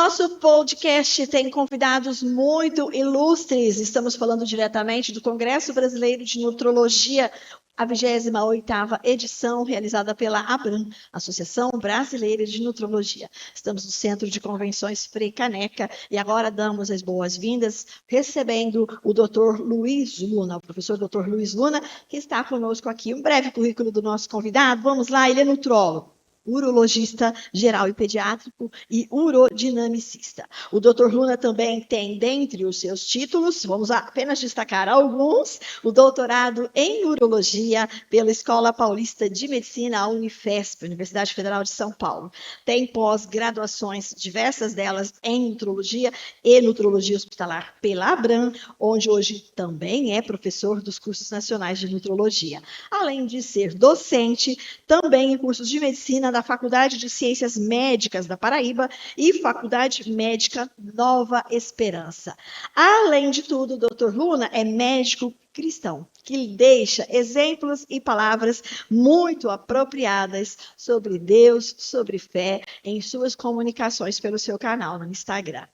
Nosso podcast tem convidados muito ilustres. Estamos falando diretamente do Congresso Brasileiro de Nutrologia, a 28ª edição, realizada pela ABRAN, Associação Brasileira de Nutrologia. Estamos no Centro de Convenções Frei Caneca e agora damos as boas-vindas recebendo o Dr. Luiz Luna, o professor Dr. Luiz Luna, que está conosco aqui. Um breve currículo do nosso convidado. Vamos lá, ele é nutrólogo, urologista geral e pediátrico e urodinamicista. O Dr. Luna também tem, dentre os seus títulos, vamos apenas destacar alguns, o doutorado em urologia pela Escola Paulista de Medicina, a Unifesp, Universidade Federal de São Paulo. Tem pós-graduações, diversas delas em nutrologia e nutrologia hospitalar pela ABRAN, onde hoje também é professor dos cursos nacionais de nutrologia. Além de ser docente, também em cursos de medicina da Faculdade de Ciências Médicas da Paraíba e Faculdade Médica Nova Esperança. Além de tudo, o Dr. Luna é médico cristão, que deixa exemplos e palavras muito apropriadas sobre Deus, sobre fé, em suas comunicações pelo seu canal no Instagram.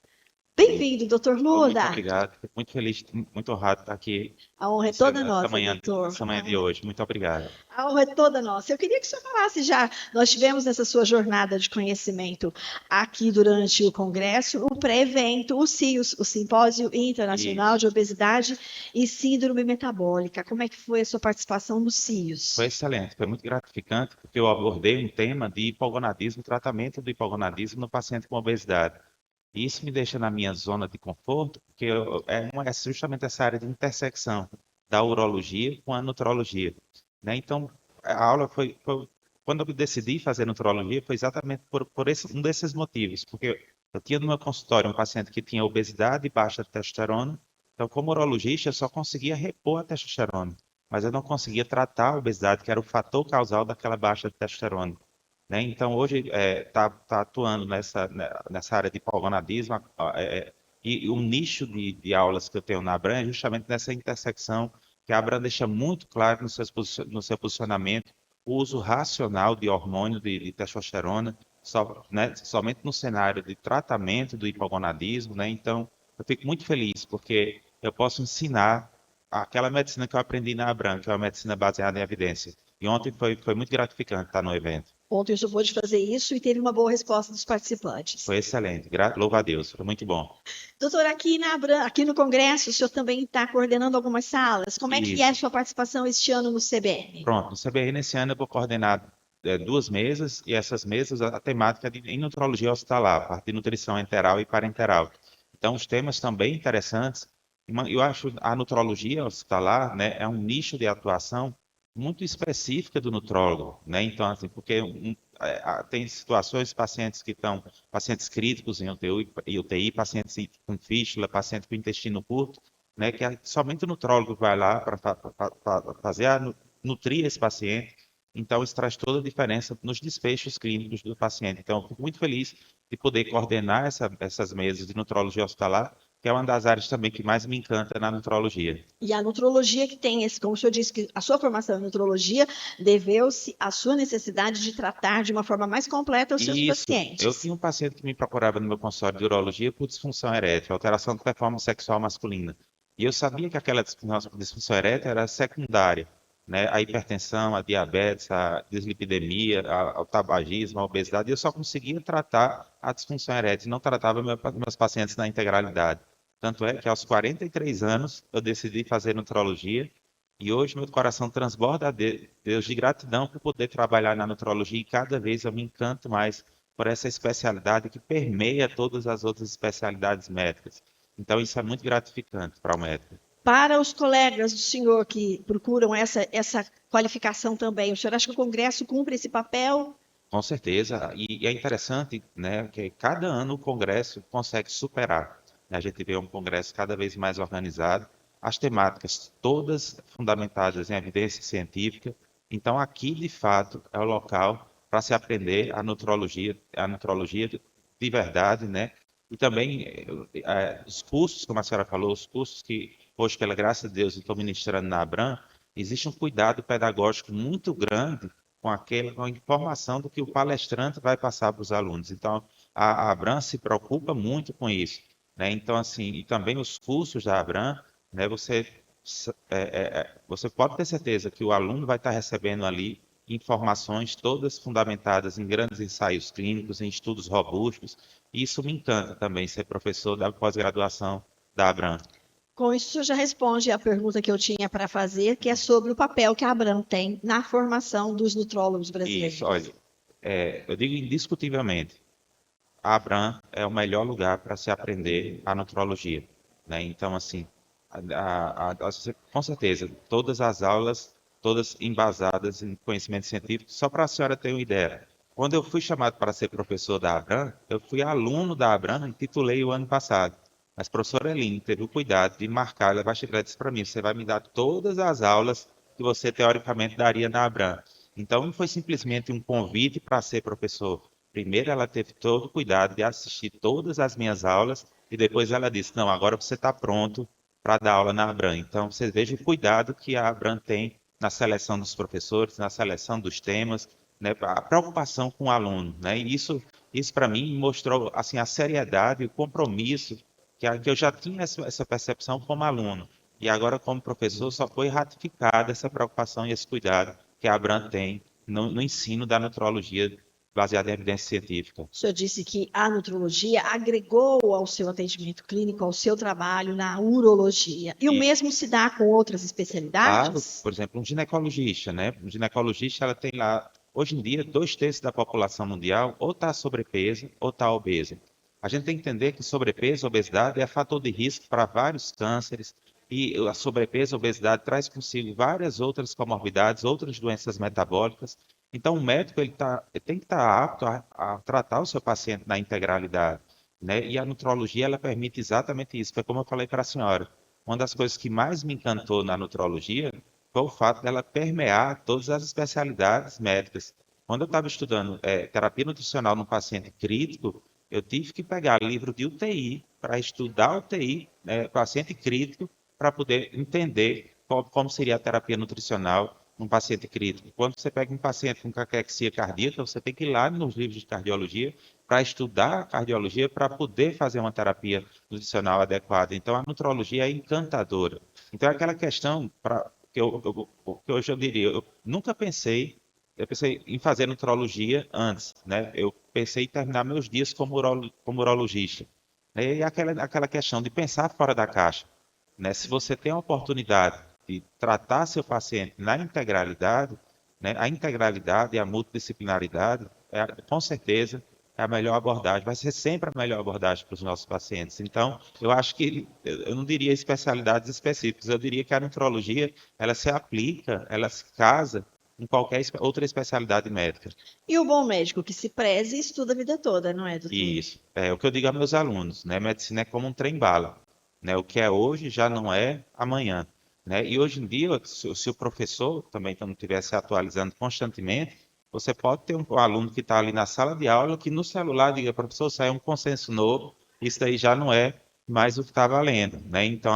Bem-vindo, Dr. Luna. Muito obrigado, fico muito feliz, muito honrado de estar aqui A honra é toda nossa, doutor. essa manhã de hoje. Muito obrigado. A honra é toda nossa. Eu queria que o senhor falasse já, nós tivemos nessa sua jornada de conhecimento aqui durante o Congresso, o pré-evento, o CIOS, o Simpósio Internacional de Obesidade e Síndrome Metabólica. Como é que foi a sua participação no CIOS? Foi excelente, foi muito gratificante, porque eu abordei um tema de hipogonadismo, tratamento do hipogonadismo no paciente com obesidade. E isso me deixa na minha zona de conforto, porque é justamente essa área de intersecção da urologia com a nutrologia, né? Então, a aula quando eu decidi fazer nutrologia, foi exatamente por um desses motivos, porque eu tinha no meu consultório um paciente que tinha obesidade e baixa testosterona, então, como urologista, eu só conseguia repor a testosterona, mas eu não conseguia tratar a obesidade, que era o fator causal daquela baixa testosterona, né? Então, hoje está atuando nessa área de hipogonadismo, e o nicho de aulas que eu tenho na Abram é justamente nessa intersecção que a Abram deixa muito claro no seu posicionamento o uso racional de hormônio de testosterona, né, somente no cenário de tratamento do hipogonadismo, né? Então, eu fico muito feliz porque eu posso ensinar aquela medicina que eu aprendi na Abram, que é uma medicina baseada em evidência. E ontem foi muito gratificante estar no evento. Ontem o senhor pôde fazer isso e teve uma boa resposta dos participantes. Foi excelente, louva a Deus, foi muito bom. Doutor, aqui no Congresso, o senhor também está coordenando algumas salas. Como é que é a sua participação este ano no CBN? Pronto, no CBN nesse ano eu vou coordenar 2 mesas, e essas mesas, a temática é em nutrologia hospitalar, a parte de nutrição enteral e parenteral. Então, os temas estão bem interessantes. Eu acho a nutrologia hospitalar, né, é um nicho de atuação muito específica do nutrólogo, né? Então, assim, porque tem situações, pacientes críticos em UTI, pacientes com fístula, pacientes com intestino curto, né, que somente o nutrólogo vai lá para nutrir esse paciente. Então, isso traz toda a diferença nos desfechos clínicos do paciente. Então, eu fico muito feliz de poder coordenar essas mesas de nutrologia hospitalar, que é uma das áreas também que mais me encanta na nutrologia. E a nutrologia que tem esse, como o senhor disse, que a sua formação em nutrologia deveu-se à sua necessidade de tratar de uma forma mais completa os seus pacientes. Eu tinha um paciente que me procurava no meu consultório de urologia por disfunção erétil, alteração de performance sexual masculina. E eu sabia que aquela disfunção erétil era secundária, né? A hipertensão, a diabetes, a dislipidemia, o tabagismo, a obesidade. E eu só conseguia tratar a disfunção erétil, não tratava meus pacientes na integralidade. Tanto é que aos 43 anos eu decidi fazer nutrologia e hoje meu coração transborda a Deus de gratidão por poder trabalhar na nutrologia e cada vez eu me encanto mais por essa especialidade que permeia todas as outras especialidades médicas. Então isso é muito gratificante para o médico. Para os colegas do senhor que procuram essa qualificação também, o senhor acha que o Congresso cumpre esse papel? Com certeza, e é interessante, né, que cada ano o Congresso consegue superar. A gente vê um Congresso cada vez mais organizado, as temáticas todas fundamentadas em evidência científica. Então, aqui, de fato, é o local para se aprender a nutrologia de verdade, né? E também os cursos, como a senhora falou, os cursos que hoje, pela graça de Deus, estou ministrando na Abram, existe um cuidado pedagógico muito grande com a informação do que o palestrante vai passar para os alunos. Então, a Abram se preocupa muito com isso, né? Então, assim, e também os cursos da Abram, né? Você pode ter certeza que o aluno vai estar recebendo ali informações todas fundamentadas em grandes ensaios clínicos, em estudos robustos, e isso me encanta também, ser professor da pós-graduação da Abram. Com isso, o senhor já responde a pergunta que eu tinha para fazer, que é sobre o papel que a Abram tem na formação dos nutrólogos Isso, brasileiros. olha, eu digo indiscutivelmente, a Abram é o melhor lugar para se aprender a nutrologia, né? Então, assim, com certeza, todas as aulas, todas embasadas em conhecimento científico. Só para a senhora ter uma ideia, quando eu fui chamado para ser professor da Abram, eu fui aluno da Abram e titulei o ano passado. Mas a professora Eline teve o cuidado de marcar, levar chicletes para mim. Você vai me dar todas as aulas que você teoricamente daria na Abram. Então, não foi simplesmente um convite para ser professor. Primeiro, ela teve todo o cuidado de assistir todas as minhas aulas e depois ela disse: Não, agora você está pronto para dar aula na Abram. Então, você veja o cuidado que a Abram tem na seleção dos professores, na seleção dos temas, né, a preocupação com o aluno, né? E isso para mim mostrou assim a seriedade e o compromisso que eu já tinha essa percepção como aluno. E agora, como professor, só foi ratificada essa preocupação e esse cuidado que a Abram tem no ensino da nutrologia baseada em evidência científica. O senhor disse que a nutrologia agregou ao seu atendimento clínico, ao seu trabalho na urologia. E o E, mesmo se dá com outras claro, especialidades? por exemplo, um ginecologista, né? Um ginecologista, ela tem lá, hoje em dia, 2/3 da população mundial ou está sobrepeso ou está obesa. A gente tem que entender que sobrepeso, obesidade é fator de risco para vários cânceres e a sobrepeso, obesidade traz consigo várias outras comorbidades, outras doenças metabólicas. Então, o médico ele tem que estar apto a tratar o seu paciente na integralidade, né? E a nutrologia, ela permite exatamente isso. Foi como eu falei para a senhora. Uma das coisas que mais me encantou na nutrologia foi o fato dela permear todas as especialidades médicas. Quando eu estava estudando terapia nutricional num paciente crítico, eu tive que pegar livro de UTI para estudar UTI, paciente crítico, para poder entender como seria a terapia nutricional num paciente crítico. Quando você pega um paciente com caquexia cardíaca, você tem que ir lá nos livros de cardiologia para estudar a cardiologia para poder fazer uma terapia nutricional adequada. Então, a nutrologia é encantadora. Então, é aquela questão que hoje eu diria, eu pensei em fazer nutrologia antes, né? Eu pensei em terminar meus dias como urologista. E aquela questão de pensar fora da caixa, né? Se você tem a oportunidade de tratar seu paciente na integralidade, né? A integralidade e a multidisciplinaridade, com certeza, é a melhor abordagem, vai ser sempre a melhor abordagem para os nossos pacientes. Então, eu acho que eu não diria especialidades específicas, eu diria que a nutrologia, ela se aplica, ela se casa em qualquer outra especialidade médica. E o bom médico que se preze estuda a vida toda, não é, doutor? E isso é o que eu digo aos meus alunos, né? Medicina é como um trem-bala, né? O que é hoje já não é amanhã, né? E hoje em dia, se o professor também não estiver se atualizando constantemente, você pode ter um aluno que está ali na sala de aula que no celular diga: professor, saiu um consenso novo, isso daí já não é mais o que está valendo, né? Então,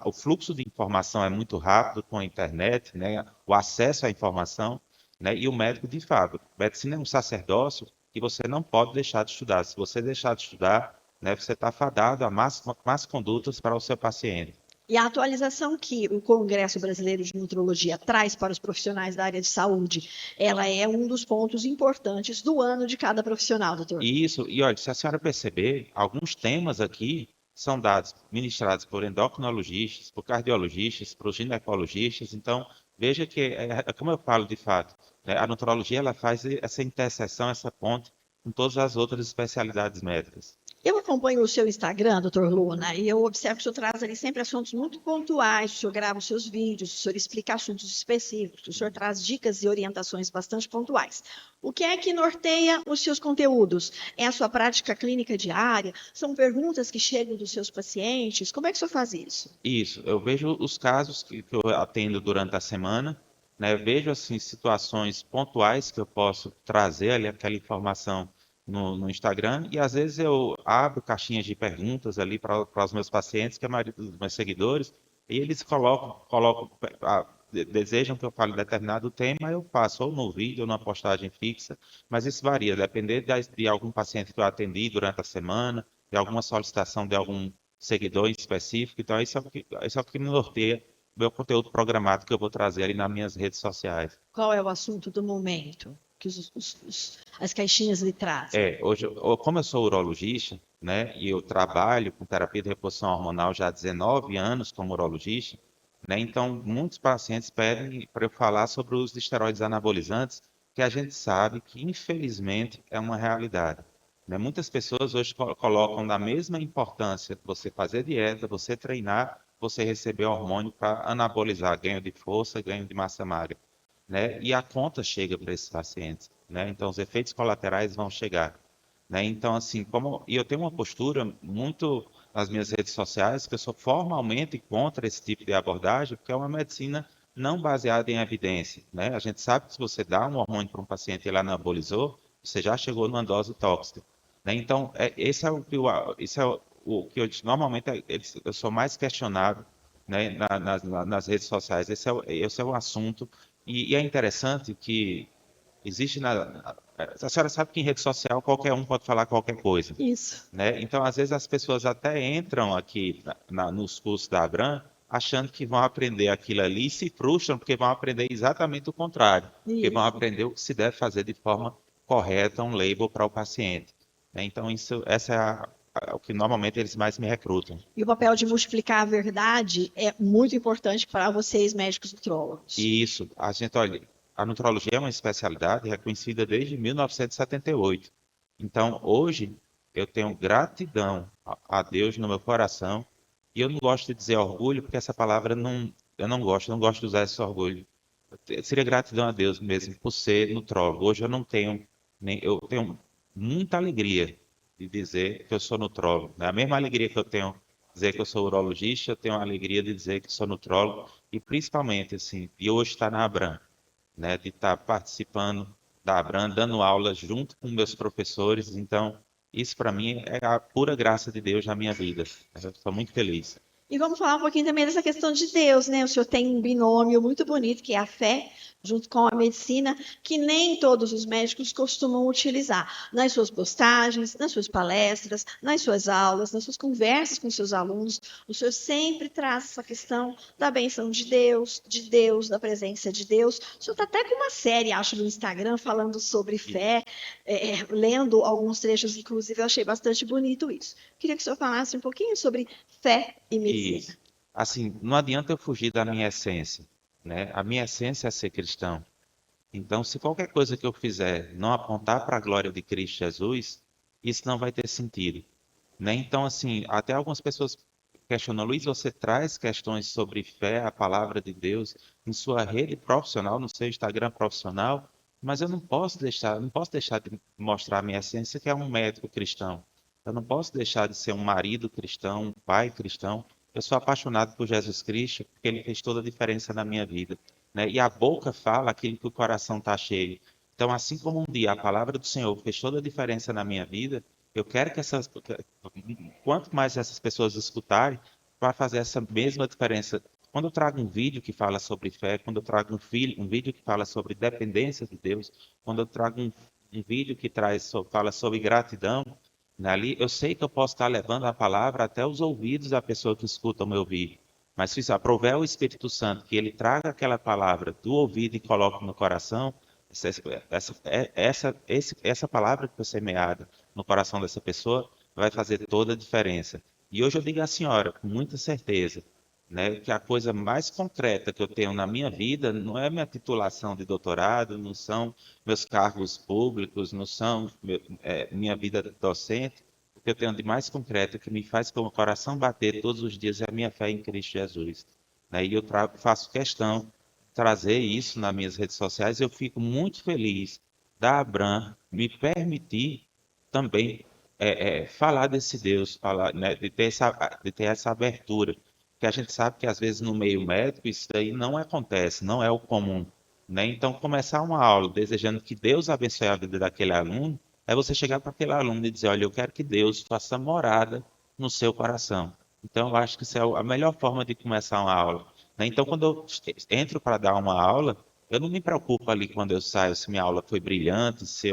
o fluxo de informação é muito rápido com a internet, né? O acesso à informação, né? E o médico, de fato, medicina é um sacerdócio que você não pode deixar de estudar. Se você deixar de estudar, né, você está fadado a más condutas para o seu paciente. E a atualização que o Congresso Brasileiro de Nutrologia traz para os profissionais da área de saúde, ela é um dos pontos importantes do ano de cada profissional, doutor. Isso, e olha, se a senhora perceber, alguns temas aqui são dados, ministrados por endocrinologistas, por cardiologistas, por ginecologistas. Então, veja que, como eu falo de fato, né, a nutrologia ela faz essa interseção, essa ponte com todas as outras especialidades médicas. Eu acompanho o seu Instagram, doutor Luna, e eu observo que o senhor traz ali sempre assuntos muito pontuais, o senhor grava os seus vídeos, o senhor explica assuntos específicos, o senhor traz dicas e orientações bastante pontuais. O que é que norteia os seus conteúdos? É a sua prática clínica diária? São perguntas que chegam dos seus pacientes? Como é que o senhor faz isso? Isso, eu vejo os casos que eu atendo durante a semana, né? Vejo assim situações pontuais que eu posso trazer ali aquela informação no Instagram e às vezes eu abro caixinhas de perguntas ali para os meus pacientes, que é a maioria dos meus seguidores, e eles colocam desejam que eu fale determinado tema, eu faço ou no vídeo ou numa postagem fixa, mas isso varia, depender de algum paciente que eu atendi durante a semana, de alguma solicitação de algum seguidor em específico. Então, isso é o que me norteia meu conteúdo programado que eu vou trazer ali nas minhas redes sociais. Qual é o assunto do momento que as caixinhas lhe trazem? Hoje, como eu sou urologista, né, e eu trabalho com terapia de reposição hormonal já há 19 anos como urologista, né, então muitos pacientes pedem para eu falar sobre o uso de esteroides anabolizantes, que a gente sabe que infelizmente é uma realidade, né? Muitas pessoas hoje colocam da mesma importância você fazer dieta, você treinar, você receber hormônio para anabolizar ganho de força, ganho de massa magra, né? E a conta chega para esses pacientes, né? Então os efeitos colaterais vão chegar, né? Então assim, e eu tenho uma postura muito nas minhas redes sociais que eu sou formalmente contra esse tipo de abordagem, porque é uma medicina não baseada em evidência, né? A gente sabe que se você dá um hormônio para um paciente e ele anabolizou, você já chegou numa dose tóxica, né? Então esse é o que eu normalmente eu sou mais questionado, né, nas redes sociais. Esse é o assunto e é interessante que existe a senhora sabe que em rede social qualquer um pode falar qualquer coisa, Isso, né? Então, às vezes as pessoas até entram aqui nos cursos da Abram achando que vão aprender aquilo ali e se frustram porque vão aprender exatamente o contrário, porque vão isso. aprender o que se deve fazer de forma correta, um label para o paciente, né? Então, essa é o que normalmente eles mais me recrutam. E o papel de multiplicar a verdade é muito importante para vocês, médicos nutrólogos. E isso, a gente, olha, a nutrologia é uma especialidade reconhecida desde 1978. Então, hoje, eu tenho gratidão a Deus no meu coração. E eu não gosto de dizer orgulho, porque essa palavra não, eu não gosto de usar esse orgulho. Seria gratidão a Deus mesmo por ser nutrólogo. Hoje eu não tenho, eu tenho muita alegria de dizer que eu sou nutrólogo, né? A mesma alegria que eu tenho de dizer que eu sou urologista, eu tenho a alegria de dizer que sou nutrólogo e principalmente assim, de hoje estar na Abram, né? De estar participando da Abram, dando aulas junto com meus professores. Então, isso para mim é a pura graça de Deus na minha vida. Eu estou muito feliz. E vamos falar um pouquinho também dessa questão de Deus, né? O senhor tem um binômio muito bonito, que é a fé, junto com a medicina, que nem todos os médicos costumam utilizar nas suas postagens, nas suas palestras, nas suas aulas, nas suas conversas com seus alunos. O senhor sempre traz essa questão da benção de Deus, da presença de Deus. O senhor está até com uma série, acho, no Instagram, falando sobre fé, lendo alguns trechos, inclusive, eu achei bastante bonito isso. Queria que o senhor falasse um pouquinho sobre fé e medicina. Isso. Assim, não adianta eu fugir da minha essência, né? A minha essência é ser cristão. Então, se qualquer coisa que eu fizer não apontar para a glória de Cristo Jesus, isso não vai ter sentido, né? Então, assim, até algumas pessoas questionam, Luiz, você traz questões sobre fé, a palavra de Deus, em sua rede profissional, no seu Instagram profissional, mas eu não posso deixar de mostrar a minha essência, que é um médico cristão. Eu não posso deixar de ser um marido cristão, um pai cristão. Eu sou apaixonado por Jesus Cristo, porque ele fez toda a diferença na minha vida, né? E a boca fala aquilo que o coração está cheio. Então, assim como um dia a palavra do Senhor fez toda a diferença na minha vida, eu quero que quanto mais essas pessoas escutarem, vai fazer essa mesma diferença. Quando eu trago um vídeo que fala sobre fé, quando eu trago um vídeo que fala sobre dependência de Deus, quando eu trago um vídeo que fala sobre gratidão, né, ali eu sei que eu posso estar levando a palavra até os ouvidos da pessoa que escuta o meu vídeo. Mas se aprover o Espírito Santo, que ele traga aquela palavra do ouvido e coloque no coração, essa palavra que foi semeada no coração dessa pessoa vai fazer toda a diferença. E hoje eu digo à senhora, com muita certeza, né, que a coisa mais concreta que eu tenho na minha vida não é minha titulação de doutorado, não são meus cargos públicos, não são minha vida docente. O que eu tenho de mais concreto que me faz com o coração bater todos os dias é a minha fé em Cristo Jesus, né? E eu faço questão de trazer isso nas minhas redes sociais. Eu fico muito feliz da Abram me permitir também falar desse Deus, falar, né, de ter essa abertura, que a gente sabe que às vezes no meio médico isso aí não acontece, não é o comum, né? Então começar uma aula desejando que Deus abençoe a vida daquele aluno é você chegar para aquele aluno e dizer, olha, eu quero que Deus faça morada no seu coração. Então eu acho que isso é a melhor forma de começar uma aula, né? Então, quando eu entro para dar uma aula, eu não me preocupo ali quando eu saio se minha aula foi brilhante, se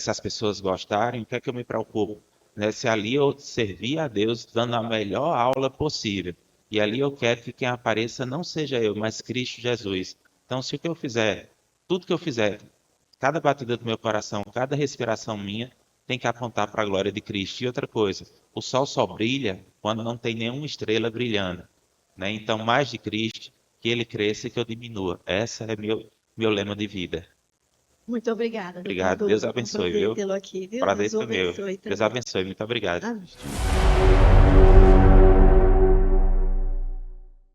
as pessoas gostarem, o que é que eu me preocupo? Né? Se ali eu servir a Deus dando a melhor aula possível. E ali eu quero que quem apareça não seja eu, mas Cristo Jesus. Então, se o que eu fizer, tudo que eu fizer, cada batida do meu coração, cada respiração minha, tem que apontar para a glória de Cristo. E outra coisa, o sol só brilha quando não tem nenhuma estrela brilhando, né? Então, mais de Cristo, que ele cresça e que eu diminua. Esse é meu lema de vida. Muito obrigada, doutor Obrigado. Deus Adolfo. É um abençoe, prazer viu? tê-lo aqui, viu? Prazer Deus o foi meu. abençoe Deus também. abençoe. Muito obrigado. Amém.